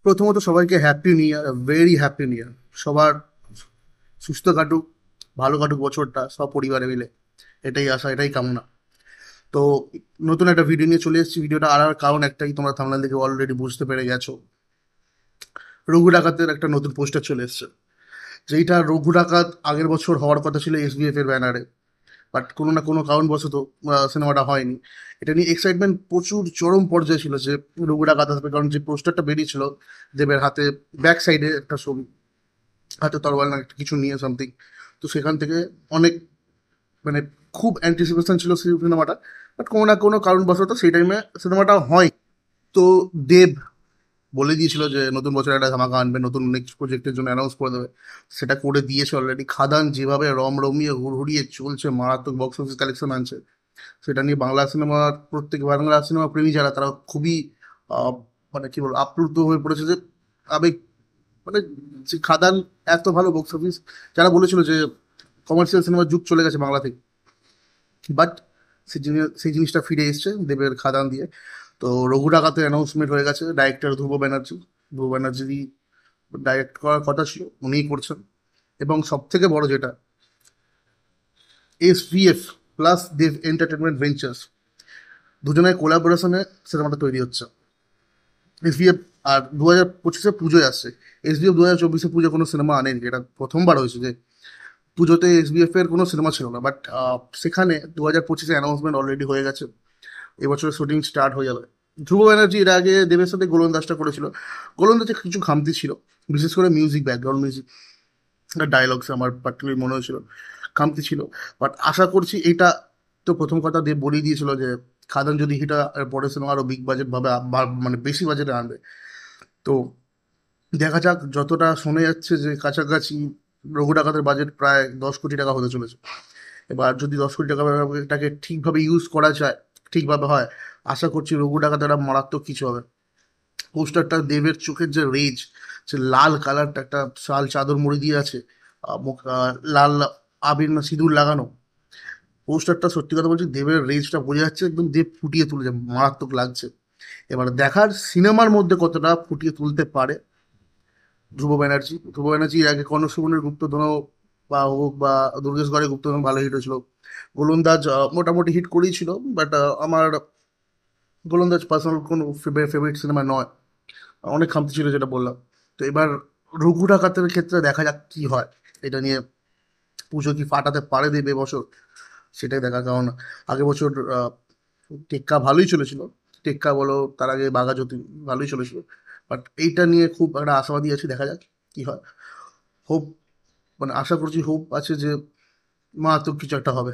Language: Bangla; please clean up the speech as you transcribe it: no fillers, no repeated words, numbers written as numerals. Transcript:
প্রথমত সবাইকে happy new year, very happy new year. সবার সুস্থ কাটুক, ভালো কাটুক বছরটা, সব পরিবারে মিলে। এটাই আশা, এটাই কামনা। তো নতুন একটা ভিডিও নিয়ে চলে এসেছি। ভিডিওটা আর কারণ একটাই, তোমরা থাম্বনেল দেখে অলরেডি বুঝতে পেরে গেছো। রঘু ডাকাতের একটা নতুন পোস্টার চলে এসেছে, যেইটা রঘু ডাকাত আগের বছর হওয়ার কথা ছিল এসবিএফ এর ব্যানারে, বাট কোনো না কোনো কারণবশত সিনেমাটা হয়নি। এটা নিয়ে এক্সাইটমেন্ট প্রচুর চরম পর্যায়ে ছিল যে রঘু ডাকাত আসবে, কারণ যে পোস্টারটা বেরিয়েছিল দেবের হাতে, ব্যাক সাইডে একটা ছবি, হাতে তরোয়াল না একটা কিছু নিয়ে সামথিং। তো সেখান থেকে অনেক মানে খুব অ্যান্টিসিপেশন ছিল সেই সিনেমাটা। বাট কোনো না কোনো কারণবশত সেই টাইমে সিনেমাটা হয়। তো দেব বলে দিয়েছিল যে নতুন বছরে একটা ধামাকা আনবে, নতুন নেক্সট প্রজেক্টের জন্য অ্যানাউন্স করে দেবে। সেটা করে দিয়েছে অলরেডি। খাদান যেভাবে রমরমিয়ে হুড়হুড়িয়ে চলছে, মারাত্মক বক্স অফিস কালেকশন আনছে, সেটা নিয়ে বাংলা সিনেমার প্রত্যেক বাংলা সিনেমা প্রেমী যারা, তারা খুবই আহ, মানে কি বলবো, আপ্লুত হয়ে পড়েছে যে আবেগ, মানে যে খাদান এত ভালো বক্স অফিস। যারা বলেছিল যে কমার্শিয়াল সিনেমার যুগ চলে গেছে বাংলা থেকে, বাট সেই জিনিসটা ফিরে এসছে দেবের খাদান দিয়ে। তো রঘু ডাকাতের অ্যানাউন্সমেন্ট হয়ে গেছে। ডাইরেক্টর ধ্রুব ব্যানার্জি ডাইরেক্ট করার কথা ছিল, উনিই করছেন। এবং সব থেকে বড় যেটা, এসভিএফ প্লাস দেব এন্টারটেনমেন্ট ভেঞ্চার্স দুজনের কোলাবোরেশনে সিনেমাটা তৈরি হচ্ছে। এসভিএফ আর 2025-এ পুজোয় আসছে। এসভিএফ 2024-এ পুজো কোনো সিনেমা আনেনি, এটা প্রথমবার হয়েছে যে পুজোতে এসবিএফ এর কোনো সিনেমা ছিল না। বাট সেখানে 2025-এ অ্যানাউন্সমেন্ট অলরেডি হয়ে গেছে, এবছরের শুটিং স্টার্ট হয়ে যাবে। ধ্রুব ব্যানার্জি এর আগে দেবের সাথে গোলন্দাজটা করেছিল। গোলন্দাজে কিছু খামতি ছিল, বিশেষ করে মিউজিক, ব্যাকগ্রাউন্ড মিউজিক, ডায়লগস আমার পার্টিকুলার মনে হয়েছিল খামতি ছিল। বাট আশা করছি এটা, তো প্রথম কথা দেব বলেই দিয়েছিল যে খাদান যদি হিটা পরের সিনেমা আরো বিগ বাজেট ভাবে মানে বেশি বাজেটে আনবে। তো দেখা যাক, যতটা শোনা যাচ্ছে যে কাছাকাছি রঘু ডাকাতের বাজেট প্রায় 10 কোটি টাকা হতে চলেছে। এবার যদি 10 কোটি টাকাটাকে ঠিকভাবে ইউজ করা যায়, ঠিকভাবে হয়, আশা করছি রঘু ডাকাতের একটা মারাত্মক কিছু হবে। পোস্টারটা দেবের চোখের যে রেজ, যে লাল কালারটা, একটা শাল চাদর মুড়ি দিয়ে আছে, লাল আবির না সিঁদুর লাগানো। পোস্টারটা সত্যি কথা বলছি, দেবের রেজটা বোঝা যাচ্ছে, একদম দেব ফুটিয়ে তুলেছে, মারাত্মক লাগছে। এবার দেখার সিনেমার মধ্যে কতটা ফুটিয়ে তুলতে পারে ধ্রুব ব্যানার্জি এর আগে কর্ণসুবর্ণের গুপ্তধন বা হোক, বা দুর্গেশগড়ের গুপ্তধন ভালো হিট হয়েছিল। গোলন্দাজ মোটামুটি হিট করেই ছিল, বাট আমার গোলন্দাজ পার্সোনাল কোনো ফেভারিট সিনেমা নয়, অনেক খামতি ছিল যেটা বললাম। তো এবার রঘু ডাকাতের ক্ষেত্রে দেখা যাক কি হয়। এটা নিয়ে পুজো কি ফাটাতে পারে দেবে এবছর, সেটাই দেখা। কারণ আগের বছর টেক্কা ভালোই চলেছিল, টেক্কা বলো, তার আগে বাঘাযতীন ভালোই চলেছিল। বাট এইটা নিয়ে খুব একটা আশাবাদী আছি, দেখা যাক কি হয়। হোপ, মানে আশা করছি, হোপ আছে যে মারাত্মক কিছু একটা হবে।